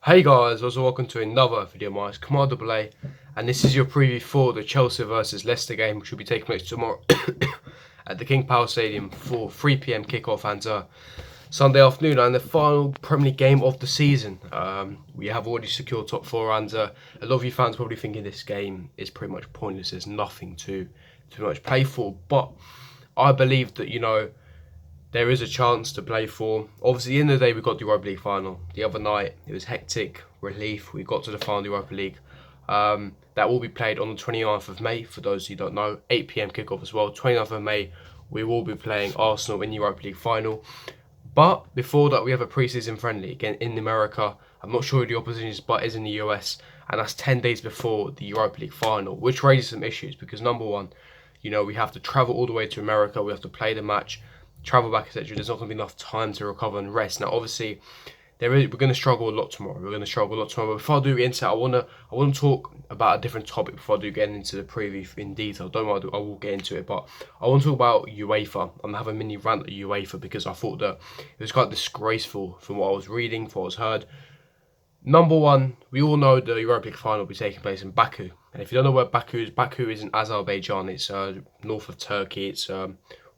Hey guys, also welcome to another video. My name is Kamar Double, and this is your preview for the Chelsea versus Leicester game, which will be taking place tomorrow at the King Power Stadium for 3 p.m. kickoff and Sunday afternoon, and the final Premier League game of the season. We have already secured top four, and a lot of you fans probably thinking this game is pretty much pointless. There's nothing to much play for, but I believe that there is a chance to play for. Obviously, at the end of the day, we got the Europa League final. The other night, it was hectic, relief. We got to the final of the Europa League. That will be played on the 29th of May, for those who don't know. 8 p.m. kickoff as well. 29th of May, we will be playing Arsenal in the Europa League final. But before that, we have a pre-season friendly, again, in America. I'm not sure who the opposition is, but is in the US. And that's 10 days before the Europa League final, which raises some issues. Because number one, we have to travel all the way to America. We have to play the match, travel back, etc. There's not going to be enough time to recover and rest. Now, obviously, we're going to struggle a lot tomorrow. But before I do get into it, I want to talk about a different topic before I do get into the preview in detail. Don't worry, I will get into it. But I want to talk about UEFA. I'm going to have a mini rant at UEFA because I thought that it was quite disgraceful from what I was reading, from what I was heard. Number one, we all know the Europa League final will be taking place in Baku. And if you don't know where Baku is in Azerbaijan. It's north of Turkey. It's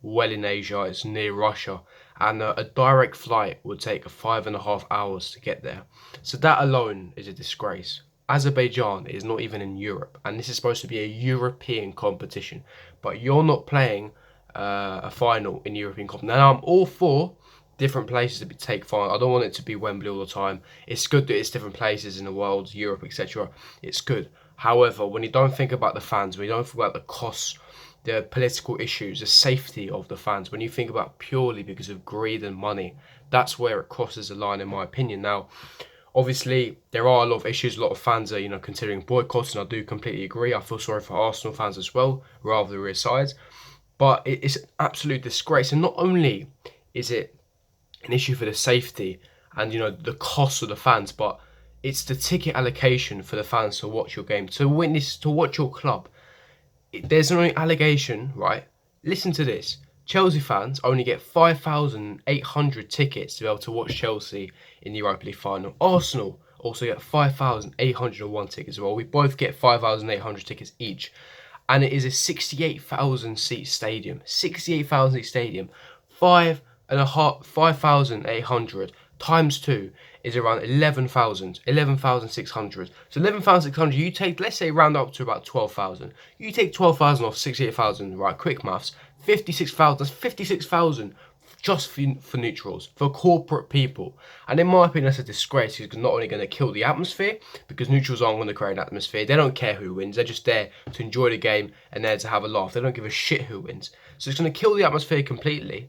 well in Asia. It's near Russia, and a direct flight would take 5.5 hours to get there. So that alone is a disgrace. Azerbaijan is not even in Europe, and this is supposed to be a European competition, but you're not playing a final in European competition. Now, I'm all for different places to take final. I don't want it to be Wembley all the time. It's good that it's different places in the world, Europe, etc. It's good. However, when you don't think about the fans, when you don't think about the costs, the political issues, the safety of the fans, when you think about purely because of greed and money, that's where it crosses the line, in my opinion. Now, obviously, there are a lot of issues. A lot of fans are, considering boycotts, and I do completely agree. I feel sorry for Arsenal fans as well, rather the rear sides. But it's an absolute disgrace. And not only is it an issue for the safety and, the cost of the fans, but it's the ticket allocation for the fans to watch your game, to watch your club. There's an allegation, right? Listen to this. Chelsea fans only get 5,800 tickets to be able to watch Chelsea in the Europa League final. Arsenal also get 5,801 tickets as well. We both get 5,800 tickets each. And it is a 68,000 seat stadium. 68,000 seat stadium. 5,800 times 2 is around 11,600. So 11,600, you take, let's say, round up to about 12,000. You take 12,000 off 68,000, right? Quick maths. 56,000. That's 56,000 just for neutrals, for corporate people. And in my opinion, that's a disgrace. It's not only going to kill the atmosphere, because neutrals aren't going to create an atmosphere. They don't care who wins. They're just there to enjoy the game and there to have a laugh. They don't give a shit who wins. So it's going to kill the atmosphere completely.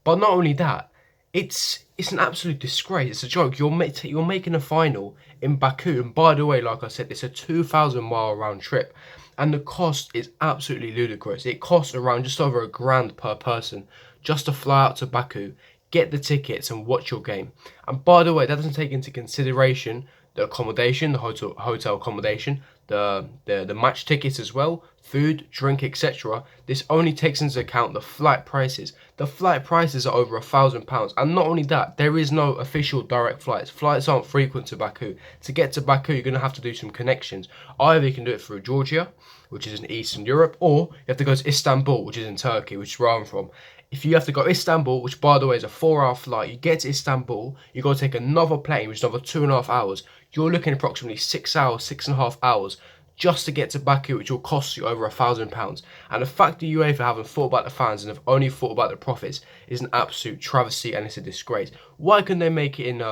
But not only that, it's an absolute disgrace. It's a joke. You're making a final in Baku, and by the way, like I said, it's a 2,000-mile round trip, and the cost is absolutely ludicrous. It costs around just over $1,000 per person just to fly out to Baku, get the tickets, and watch your game. And by the way, that doesn't take into consideration the accommodation, the hotel accommodation, the match tickets as well, food, drink, etc. This only takes into account the flight prices. The flight prices are over £1,000, and not only that, there is no official direct flights. Flights aren't frequent to Baku. To get to Baku, you're going to have to do some connections. Either you can do it through Georgia, which is in Eastern Europe, or you have to go to Istanbul, which is in Turkey, which is where I'm from. If you have to go to Istanbul, which by the way is a 4-hour flight, you get to Istanbul, you got to take another plane, which is another 2.5 hours. You're looking at approximately 6 hours, 6.5 hours just to get to Baku, which will cost you over £1,000. And the fact that UEFA haven't thought about the fans and have only thought about the profits is an absolute travesty, and it's a disgrace. Why couldn't they make it in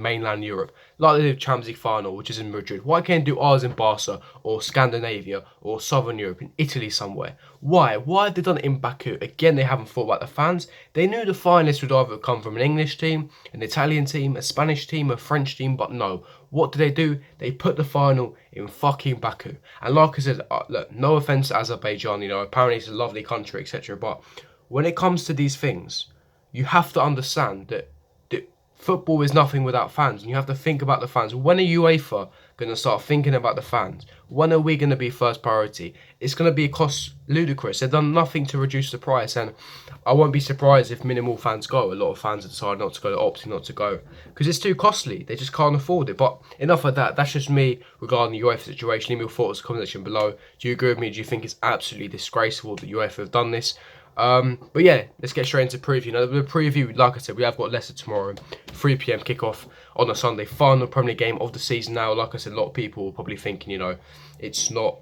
mainland Europe, like they did Champions League final, which is in Madrid? Why can't they do ours in Barca or Scandinavia or Southern Europe, in Italy somewhere? Why? Why have they done it in Baku? Again, they haven't thought about the fans. They knew the finalists would either come from an English team, an Italian team, a Spanish team, a French team, but no. What do? They put the final in fucking Baku. And like I said, look, no offense to Azerbaijan, apparently it's a lovely country, etc. But when it comes to these things, you have to understand that football is nothing without fans, and you have to think about the fans. When are UEFA going to start thinking about the fans. When are we going to be first priority? It's going to be cost ludicrous. They've done nothing to reduce the price, and I won't be surprised if minimal fans go. A lot of fans have decided not to go, opting not to go, because it's too costly. They just can't afford it. But enough of that. That's just me regarding the UEFA situation. Leave me your thoughts in the comment section below. Do you agree with me? Do you think it's absolutely disgraceful that UEFA have done this? But yeah, let's get straight into preview. Now, the preview, like I said, we have got Leicester tomorrow, 3 p.m. kickoff on a Sunday, final Premier League game of the season. Now, like I said, a lot of people are probably thinking, it's not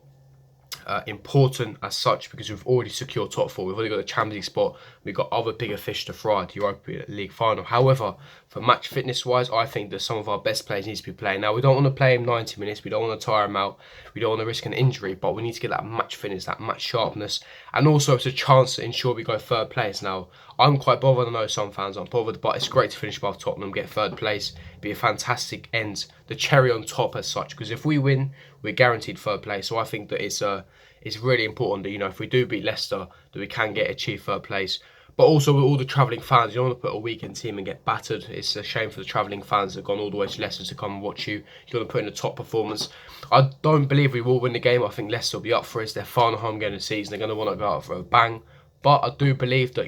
important as such because we've already secured top four. We've already got the Champions League spot. We've got other bigger fish to fry at the Europa League final. However, for match fitness wise, I think that some of our best players need to be playing. Now, we don't want to play him 90 minutes. We don't want to tire him out. We don't want to risk an injury, but we need to get that match fitness, that match sharpness. And also, it's a chance to ensure we go third place. Now, I'm quite bothered. I know some fans aren't bothered, but it's great to finish above Tottenham, get third place. It'd be a fantastic end, the cherry on top as such, because if we win, we're guaranteed third place. So I think that it's really important that, if we do beat Leicester, that we can achieve third place. But also with all the travelling fans, you don't want to put a weekend team and get battered. It's a shame for the travelling fans that have gone all the way to Leicester to come and watch you. You want to put in a top performance. I don't believe we will win the game. I think Leicester will be up for it. It's their final home game of the season. They're going to want to go out for a bang. But I do believe that,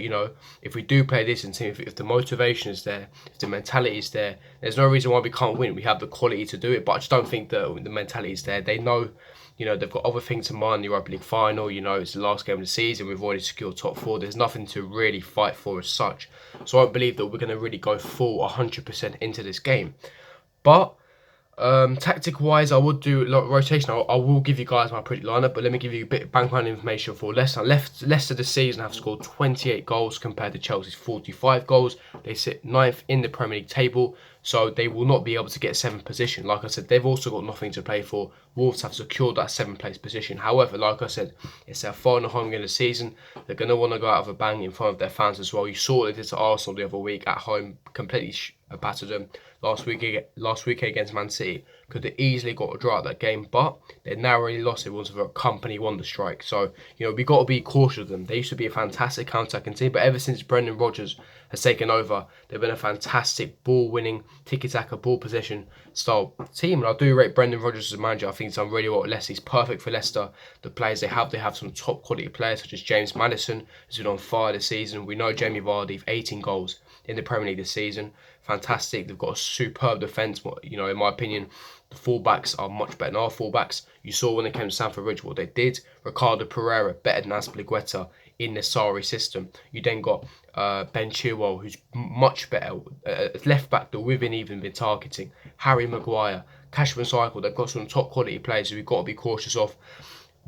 if we do play this in team, if the motivation is there, if the mentality is there, there's no reason why we can't win. We have the quality to do it, but I just don't think that the mentality is there. They know, they've got other things in mind, the Europa League final, it's the last game of the season, we've already secured top four, there's nothing to really fight for as such. So I don't believe that we're going to really go full 100% into this game. But tactic wise, I would do a lot of rotation. I will give you guys my pretty lineup, but let me give you a bit of background information for Leicester. Leicester this season have scored 28 goals compared to Chelsea's 45 goals. They sit 9th in the Premier League table, so they will not be able to get 7th position. Like I said, they've also got nothing to play for. Wolves have secured that 7th place position. However, like I said, it's their final home game of the season. They're going to want to go out of a bang in front of their fans as well. You saw what they did to Arsenal the other week at home, completely battered them. Last week against Man City, could have easily got a draw at that game, but they narrowly lost it once a company wonder strike. So, we got to be cautious of them. They used to be a fantastic counter-attacking team, but ever since Brendan Rodgers has taken over, they've been a fantastic ball-winning, tiki-taka, ball possession style team. And I do rate Brendan Rodgers as a manager. I think he's done really well at Leicester. He's perfect for Leicester. The players they have some top quality players such as James Maddison, who's been on fire this season. We know Jamie Vardy, 18 goals in the Premier League this season. Fantastic. They've got a superb defence. In my opinion, the fullbacks are much better than our fullbacks. You saw when they came to Stamford Bridge what they did. Ricardo Pereira, better than Azpilicueta in the Sarri system. You then got Ben Chilwell, who's much better. Left back that we've even been targeting. Harry Maguire, Cashman Cycle. They've got some top quality players who we've got to be cautious of.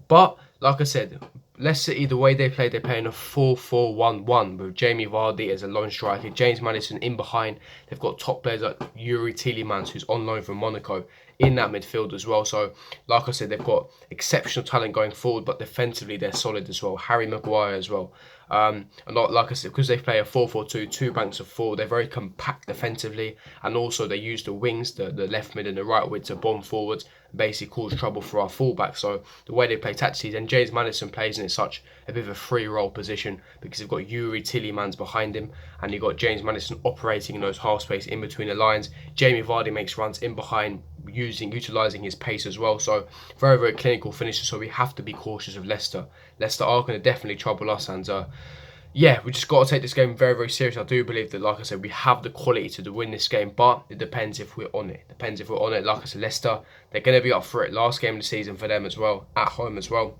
But like I said, Leicester, the way they play, they're playing a 4-4-1-1 with Jamie Vardy as a lone striker, James Maddison in behind. They've got top players like Yuri Tielemans, who's on loan from Monaco, in that midfield as well. So, like I said, they've got exceptional talent going forward, but defensively they're solid as well. Harry Maguire as well. And like I said, because they play a 4-4-2, two banks of four, they're very compact defensively, and also they use the wings, the left mid and the right mid to bomb forwards, and basically cause trouble for our fullback. So the way they play tactically, and James Maddison plays in such a bit of a free role position because they've got Yuri Tielemans behind him, and you've got James Maddison operating in those half space in between the lines. Jamie Vardy makes runs in behind, utilising his pace as well. So very, very clinical finisher. So we have to be cautious of Leicester. Leicester are going to definitely trouble us, and yeah, we just got to take this game very, very seriously. I do believe that, like I said, we have the quality to win this game, but it depends if we're on it. Like I said, Leicester, they're going to be up for it. Last game of the season for them as well, at home as well.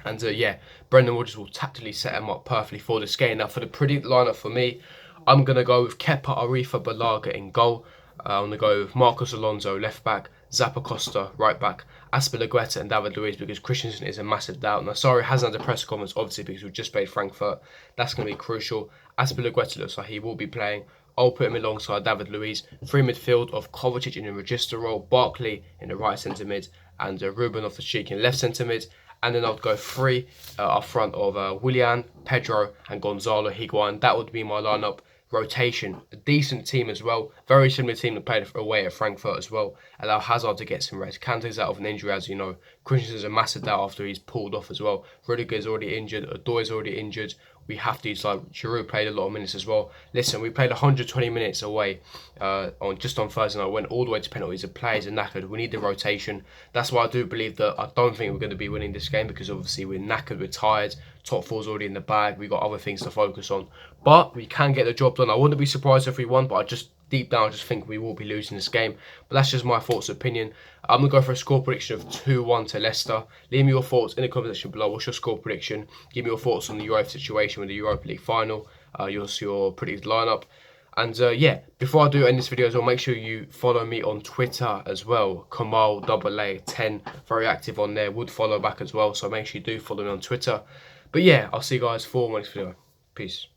And yeah, Brendan Rodgers will tactically set them up perfectly for this game. Now, for the predict lineup for me, I'm going to go with Kepa Arrizabalaga in goal. I'm going to go with Marcos Alonso, left back, Zappacosta, right back, Azpilicueta and David Luiz, because Christensen is a massive doubt. Now, sorry, hasn't had a press conference, obviously, because we've just played Frankfurt. That's going to be crucial. Azpilicueta looks like he will be playing. I'll put him alongside David Luiz. Free midfield of Kovacic in the register role, Barkley in the right centre mid, and Ruben Loftus-Cheek in left centre mid. And then I'll go three up front of Willian, Pedro, and Gonzalo Higuain. That would be my lineup. rotation. A decent team as well. Very similar team that played away at Frankfurt as well. Allow Hazard to get some rest. Kante's out of an injury, as you know. Christensen's a massive doubt after he's pulled off as well. Rudiger's already injured. Odoi already injured. We have to use, like, Giroud played a lot of minutes as well. Listen, we played 120 minutes away on Thursday night. Went all the way to penalties. The players are knackered. We need the rotation. That's why I do believe that I don't think we're going to be winning this game, because obviously we're knackered, we're tired. Top four's already in the bag. We've got other things to focus on. But we can get the job done. I wouldn't be surprised if we won, but deep down, I just think we will be losing this game. But that's just my thoughts and opinion. I'm going to go for a score prediction of 2-1 to Leicester. Leave me your thoughts in the comment section below. What's your score prediction? Give me your thoughts on the UEFA situation with the Europa League final. Your predicted lineup. And yeah, before I do end this video as well, make sure you follow me on Twitter as well. Kamal AA 10, very active on there. Would follow back as well, so make sure you do follow me on Twitter. But yeah, I'll see you guys for my next video. Peace.